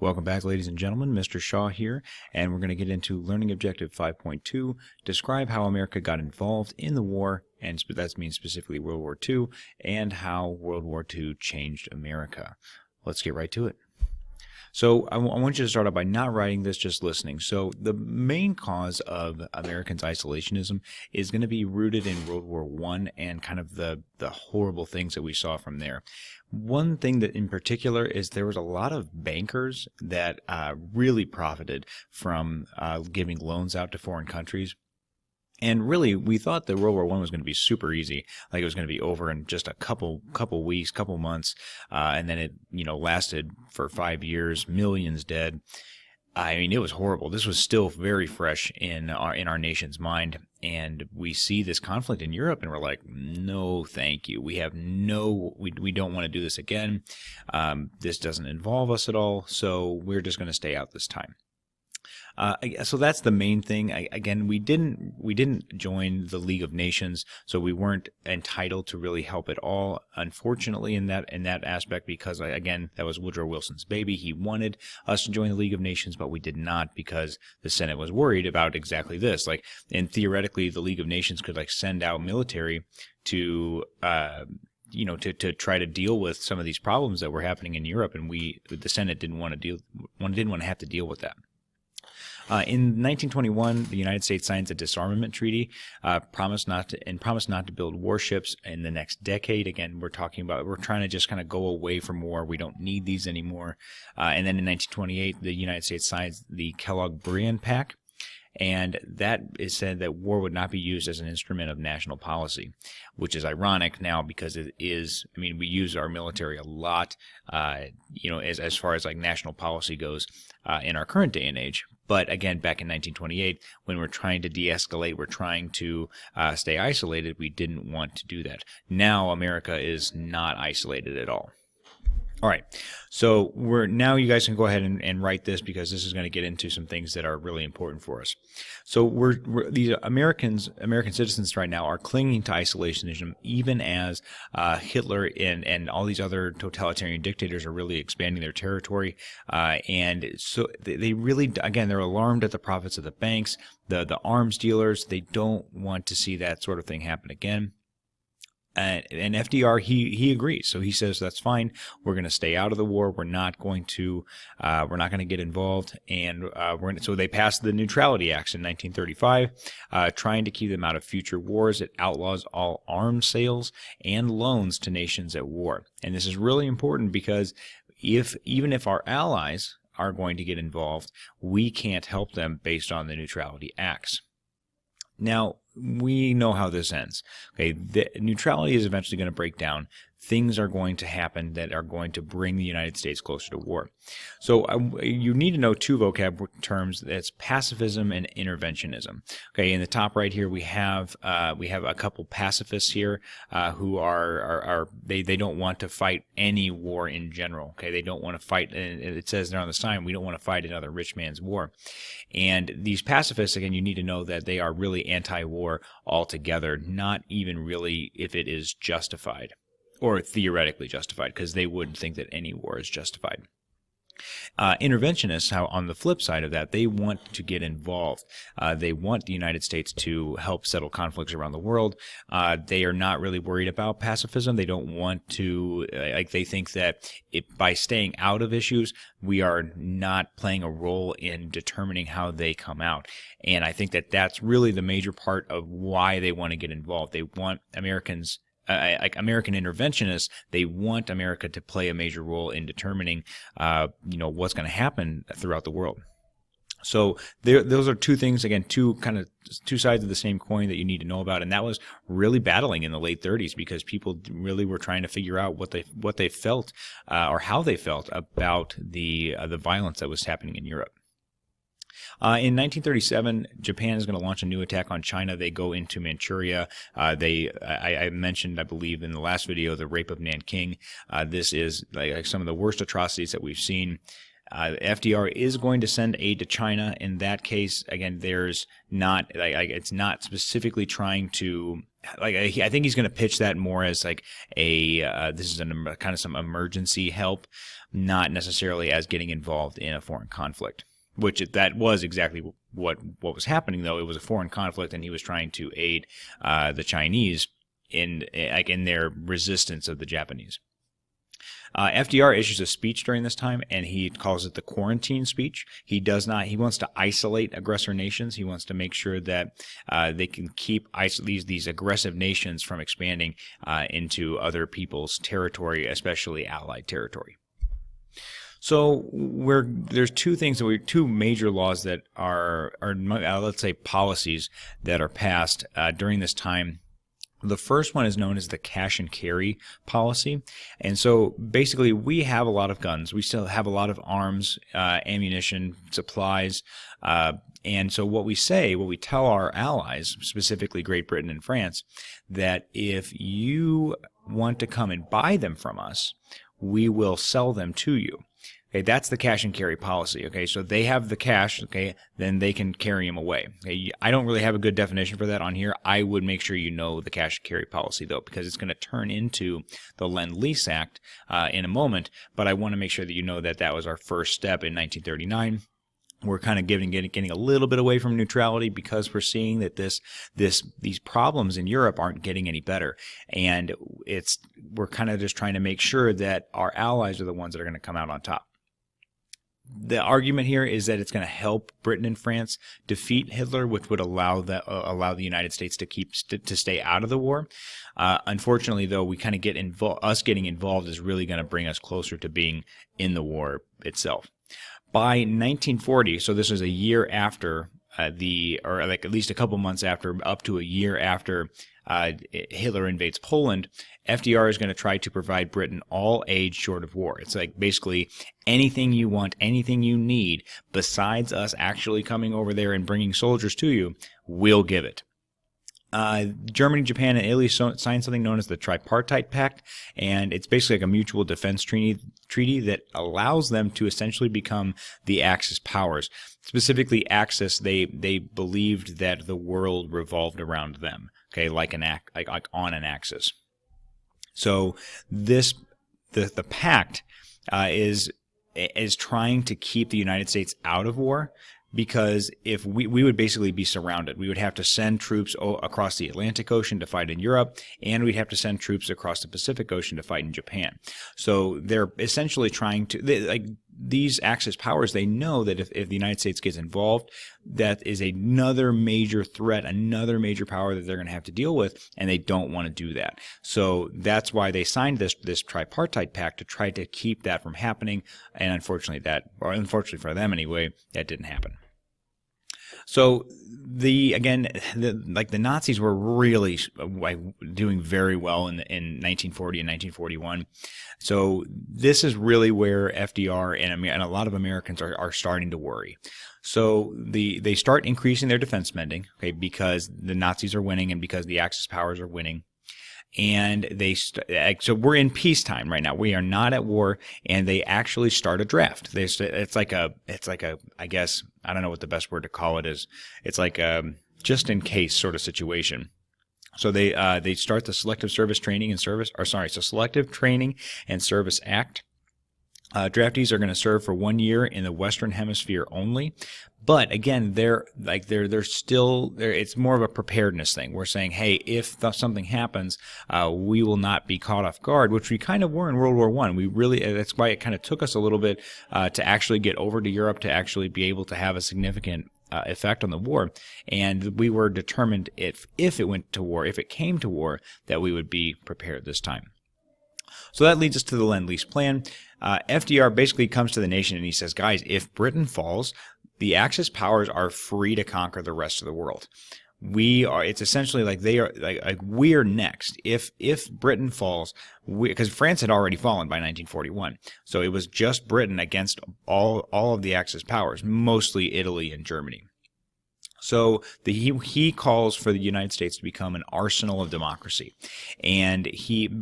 Welcome back, ladies and gentlemen. Mr. Shaw here, and we're going to get into Learning Objective 5.2, describe how America got involved in the war, and that means specifically World War II, and how World War II changed America. Let's get right to it. So I want you to start out by not writing this, just listening. So the main cause of Americans' isolationism is going to be rooted in World War I and kind of the horrible things that we saw from there. One thing that in particular is there was a lot of bankers that really profited from giving loans out to foreign countries. And really, we thought that World War I was going to be super easy, like it was going to be over in just a couple weeks, couple months, and then it, lasted for 5 years, millions dead. I mean, it was horrible. This was still very fresh in our nation's mind, and we see this conflict in Europe, and we're like, no, thank you. We don't want to do this again. This doesn't involve us at all, so we're just going to stay out this time. So that's the main thing. Again, we didn't join the League of Nations, so we weren't entitled to really help at all. Unfortunately, in that aspect, because again, that was Woodrow Wilson's baby. He wanted us to join the League of Nations, but we did not because the Senate was worried about exactly this. And theoretically, the League of Nations could send out military to to try to deal with some of these problems that were happening in Europe, and the Senate didn't want to have to deal with that. In 1921, the United States signs a disarmament treaty, promised not to build warships in the next decade. Again, we're trying to just kind of go away from war. We don't need these anymore. And then in 1928, the United States signs the Kellogg-Briand Pact. And that is said that war would not be used as an instrument of national policy, which is ironic now because it is. I mean, we use our military a lot, as far as national policy goes in our current day and age. But again, back in 1928, when we're trying to de-escalate, we're trying to stay isolated, we didn't want to do that. Now America is not isolated at all. All right, so now you guys can go ahead and write this because this is going to get into some things that are really important for us. So these American citizens right now are clinging to isolationism, even as Hitler and all these other totalitarian dictators are really expanding their territory. And so they really, again, they're alarmed at the profits of the banks, the arms dealers. They don't want to see that sort of thing happen again. And FDR, he agrees. So he says that's fine. We're going to stay out of the war. We're not going to get involved. And so they passed the Neutrality Acts in 1935, trying to keep them out of future wars. It outlaws all arms sales and loans to nations at war. And this is really important because even if our allies are going to get involved, we can't help them based on the Neutrality Acts. Now, we know how this ends. Okay, the neutrality is eventually going to break down. Things are going to happen that are going to bring the United States closer to war. So you need to know two vocab terms. That's pacifism and interventionism. Okay, in the top right here we have a couple pacifists here who they don't want to fight any war in general. Okay, they don't want to fight. And it says there on the sign, we don't want to fight another rich man's war. And these pacifists, again, you need to know that they are really anti-war altogether, not even really if it is justified. Or theoretically justified, because they wouldn't think that any war is justified. Interventionists, on the flip side of that, they want to get involved. They want the United States to help settle conflicts around the world. They are not really worried about pacifism. They don't want to, they think that by staying out of issues, we are not playing a role in determining how they come out. And I think that that's really the major part of why they want to get involved. They want Americans. American interventionists, they want America to play a major role in determining, what's going to happen throughout the world. So those are two things, again, two sides of the same coin that you need to know about, and that was really battling in the late 30s because people really were trying to figure out what they felt or how they felt about the violence that was happening in Europe. In 1937, Japan is going to launch a new attack on China. They go into Manchuria. I mentioned, I believe, in the last video, the rape of Nanking. This is like some of the worst atrocities that we've seen. FDR is going to send aid to China. In that case, again, it's not specifically trying to like I think he's going to pitch that more as like a this is kind of some emergency help, not necessarily as getting involved in a foreign conflict. Which that was exactly what was happening, though. It was a foreign conflict, and he was trying to aid the Chinese in their resistance of the Japanese. FDR issues a speech during this time, and he calls it the quarantine speech. He wants to isolate aggressor nations. He wants to make sure that they can keep these aggressive nations from expanding into other people's territory, especially Allied territory. So there's two major laws that are let's say policies that are passed during this time. The first one is known as the cash and carry policy. And so basically we have a lot of guns. We still have a lot of arms, ammunition, supplies. And so what we tell our allies, specifically Great Britain and France, that if you want to come and buy them from us, we will sell them to you. Okay, that's the cash and carry policy. Okay, so they have the cash, okay, then they can carry them away. Okay, I don't really have a good definition for that on here. I would make sure you know the cash and carry policy, though, because it's going to turn into the Lend-Lease Act in a moment, but I want to make sure that you know that that was our first step in 1939. We're kind of getting a little bit away from neutrality because we're seeing that these problems in Europe aren't getting any better, and we're kind of just trying to make sure that our allies are the ones that are going to come out on top. The argument here is that it's going to help Britain and France defeat Hitler, which would allow the United States to stay out of the war. Unfortunately, though, we kind of get involved. Us getting involved is really going to bring us closer to being in the war itself. By 1940, so this is a year after at least a couple months after, up to a year after Hitler invades Poland, FDR is going to try to provide Britain all aid short of war. It's like basically anything you want, anything you need, besides us actually coming over there and bringing soldiers to you, we'll give it. Germany, Japan, and Italy signed something known as the Tripartite Pact, and it's basically like a mutual defense treaty that allows them to essentially become the Axis powers. Specifically, Axis, they believed that the world revolved around them, okay, like on an axis. So the pact is trying to keep the United States out of war. Because if we would basically be surrounded. We would have to send troops across the Atlantic Ocean to fight in Europe, and we'd have to send troops across the Pacific Ocean to fight in Japan. So they're essentially trying to, these Axis powers, they know that if the United States gets involved, that is another major threat, another major power that they're going to have to deal with, and they don't want to do that. So that's why they signed this Tripartite Pact, to try to keep that from happening, and unfortunately for them anyway, that didn't happen. So the Nazis were really doing very well in 1940 and 1941. So this is really where FDR and a lot of Americans are starting to worry. So they start increasing their defense spending, okay, because the Nazis are winning and because the Axis powers are winning. And so we're in peacetime right now. We are not at war, and they actually start a draft. It's like a I guess, I don't know what the best word to call it is. It's like a just in case sort of situation. So they start the Selective Training and Service Act. Draftees are going to serve for 1 year in the Western Hemisphere only. But again, they're still there. It's more of a preparedness thing. We're saying, hey, if something happens, we will not be caught off guard, which we kind of were in World War I. That's why it kind of took us a little bit to actually get over to Europe, to actually be able to have a significant effect on the war. And we were determined if it went to war, if it came to war, that we would be prepared this time. So that leads us to the Lend-Lease Plan. FDR basically comes to the nation and he says, guys, if Britain falls, the Axis powers are free to conquer the rest of the world. It's essentially like we're next. If Britain falls, because France had already fallen by 1941. So it was just Britain against all of the Axis powers, mostly Italy and Germany. So he calls for the United States to become an arsenal of democracy, and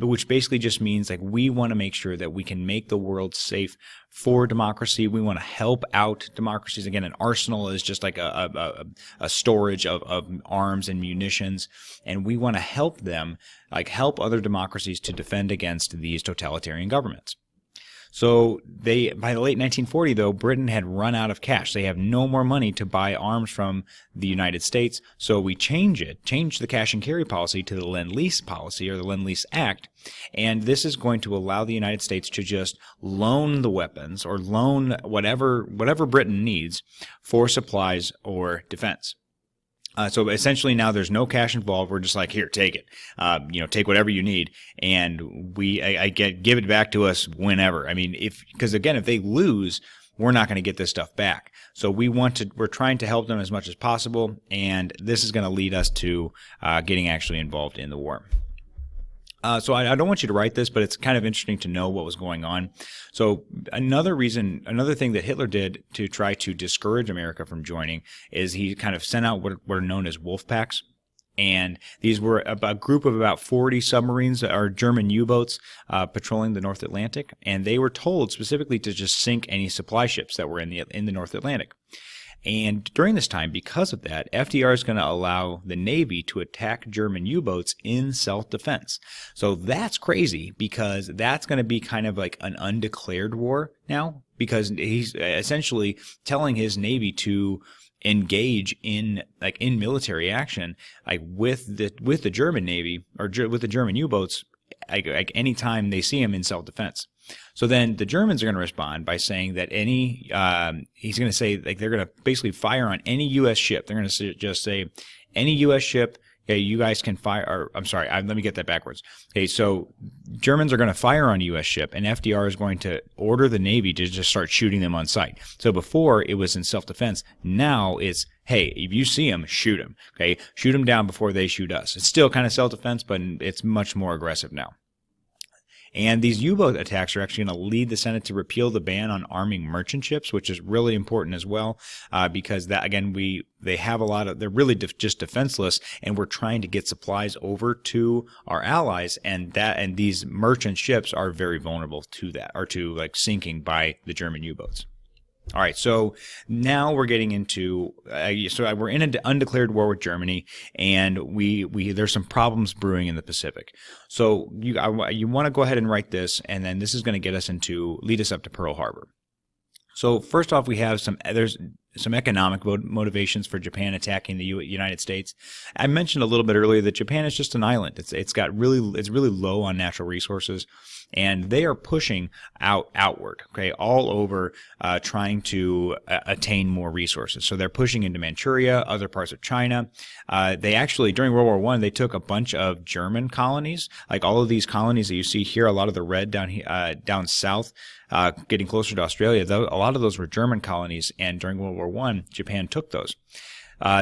which basically just means like we want to make sure that we can make the world safe for democracy. We want to help out democracies. Again, an arsenal is just like a storage of arms and munitions, and we want to help them, like help other democracies to defend against these totalitarian governments. So by the late 1940, though, Britain had run out of cash. They have no more money to buy arms from the United States. So we change the cash and carry policy to the Lend-Lease policy, or the Lend-Lease Act. And this is going to allow the United States to just loan the weapons or loan whatever Britain needs for supplies or defense. So essentially now there's no cash involved. We're just like, here, take it. Take whatever you need, and give it back to us whenever. I mean, because again, if they lose, we're not going to get this stuff back. So we're trying to help them as much as possible, and this is going to lead us to getting actually involved in the war. So I don't want you to write this, but it's kind of interesting to know what was going on. So another thing that Hitler did to try to discourage America from joining is he kind of sent out what are known as wolf packs. And these were a group of about 40 submarines or German U-boats patrolling the North Atlantic. And they were told specifically to just sink any supply ships that were in the North Atlantic. And during this time, because of that, FDR is going to allow the Navy to attack German U-boats in self-defense. So that's crazy, because that's going to be kind of like an undeclared war now, because he's essentially telling his Navy to engage in military action, like with the German Navy or with the German U-boats, like anytime they see him in self-defense. So then the Germans are going to respond by saying that he's going to say, like, they're going to basically fire on any U.S. ship. They're going to just say, any U.S. ship, okay, you guys can fire, or I'm sorry, let me get that backwards. Okay, so Germans are going to fire on a U.S. ship, and FDR is going to order the Navy to just start shooting them on sight. So before it was in self-defense, now it's, hey, if you see them, shoot them. Okay, shoot them down before they shoot us. It's still kind of self-defense, but it's much more aggressive now. And these U-boat attacks are actually going to lead the Senate to repeal the ban on arming merchant ships, which is really important as well, because that, again, they have they're really just defenseless, and we're trying to get supplies over to our allies, and these merchant ships are very vulnerable to that, or to like sinking by the German U-boats. All right, so now we're getting into we're in an undeclared war with Germany, and there's some problems brewing in the Pacific. So you want to go ahead and write this, and then this is going to lead us up to Pearl Harbor. So first off, there's some economic motivations for Japan attacking the United States. I mentioned a little bit earlier that Japan is just an island. It's really low on natural resources, and they are pushing outward, okay, all over, trying to attain more resources. So they're pushing into Manchuria, other parts of China. They actually, during World War I, they took a bunch of German colonies, like all of these colonies that you see here, a lot of the red down south, getting closer to Australia. A lot of those were German colonies, and during World War I, Japan took those.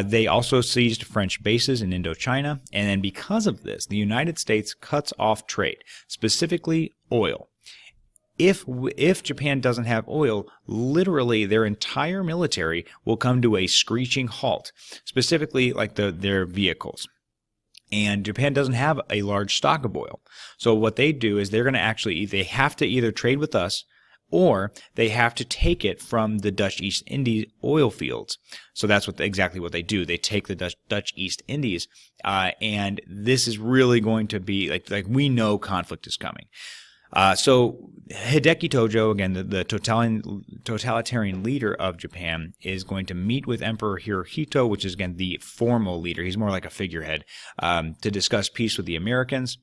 They also seized French bases in Indochina, and then because of this, the United States cuts off trade, specifically oil. If Japan doesn't have oil, literally their entire military will come to a screeching halt, specifically like their vehicles. And Japan doesn't have a large stock of oil. So what they do is they have to either trade with us, or they have to take it from the Dutch East Indies oil fields. So that's exactly what they do. They take the Dutch East Indies, and this is really going to be like we know conflict is coming. So Hideki Tojo, again, the totalitarian leader of Japan, is going to meet with Emperor Hirohito, which is, again, the formal leader. He's more like a figurehead, to discuss peace with the Americans.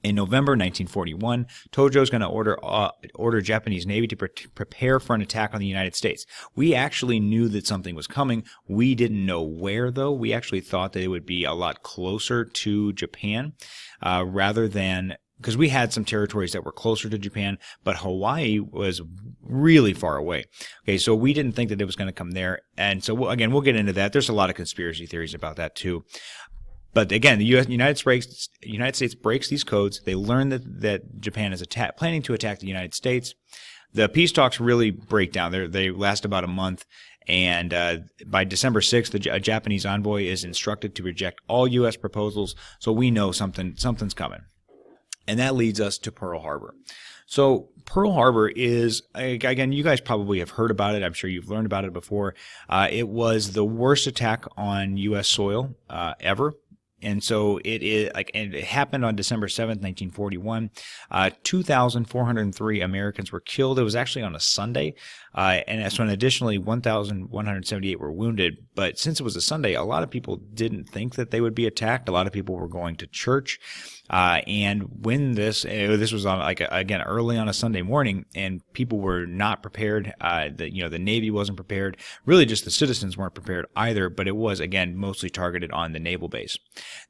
In November 1941, Tojo is going to order Japanese Navy to prepare for an attack on the United States. We actually knew that something was coming. We didn't know where, though. We actually thought that it would be a lot closer to Japan, rather than, because we had some territories that were closer to Japan, but Hawaii was really far away. Okay, so we didn't think that it was going to come there. And so, we'll get into that. There's a lot of conspiracy theories about that, too. But again, the United States breaks these codes. They learn that Japan is planning to attack the United States. The peace talks really break down. They last about a month, And by December 6th, a Japanese envoy is instructed to reject all U.S. proposals, so we know something's coming. And that leads us to Pearl Harbor. So Pearl Harbor is, again, you guys probably have heard about it. I'm sure you've learned about it before. It was the worst attack on U.S. soil ever. And so and it happened on December 7th, 1941. 2,403 Americans were killed. It was actually on a Sunday. And so additionally, 1,178 were wounded. But since it was a Sunday, a lot of people didn't think that they would be attacked. A lot of people were going to church. And when this was on, again, early on a Sunday morning, and people were not prepared. The Navy wasn't prepared. Really, just the citizens weren't prepared either. But it was, again, mostly targeted on the naval base.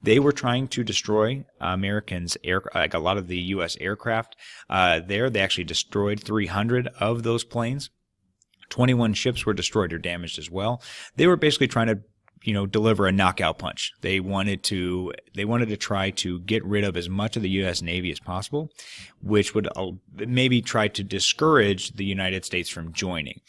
They were trying to destroy Americans' a lot of the U.S. aircraft there. They actually destroyed 300 of those planes. 21 ships were destroyed or damaged as well. They were basically trying to deliver a knockout punch. They wanted to try to get rid of as much of the U.S. Navy as possible, which would maybe try to discourage the United States from joining.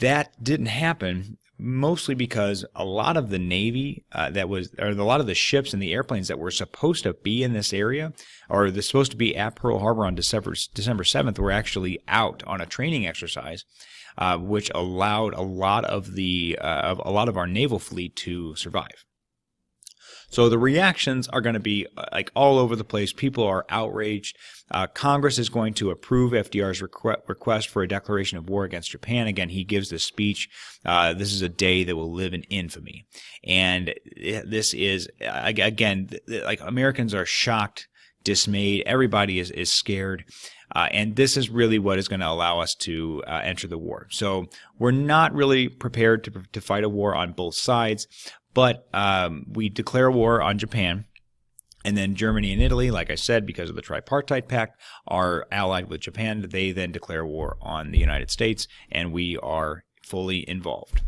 That didn't happen, mostly because a lot of the Navy a lot of the ships and the airplanes that were supposed to be in this area, or they're supposed to be at Pearl Harbor on December 7th, were actually out on a training exercise. Which allowed a lot of our naval fleet to survive. So the reactions are going to be all over the place. People are outraged. Congress is going to approve FDR's request for a declaration of war against Japan. Again, he gives this speech. This is a day that will live in infamy. And this is, again, Americans are shocked, dismayed. Everybody is scared. And this is really what is going to allow us to enter the war. So we're not really prepared to fight a war on both sides, but we declare war on Japan. And then Germany and Italy, like I said, because of the Tripartite Pact, are allied with Japan. They then declare war on the United States, and we are fully involved.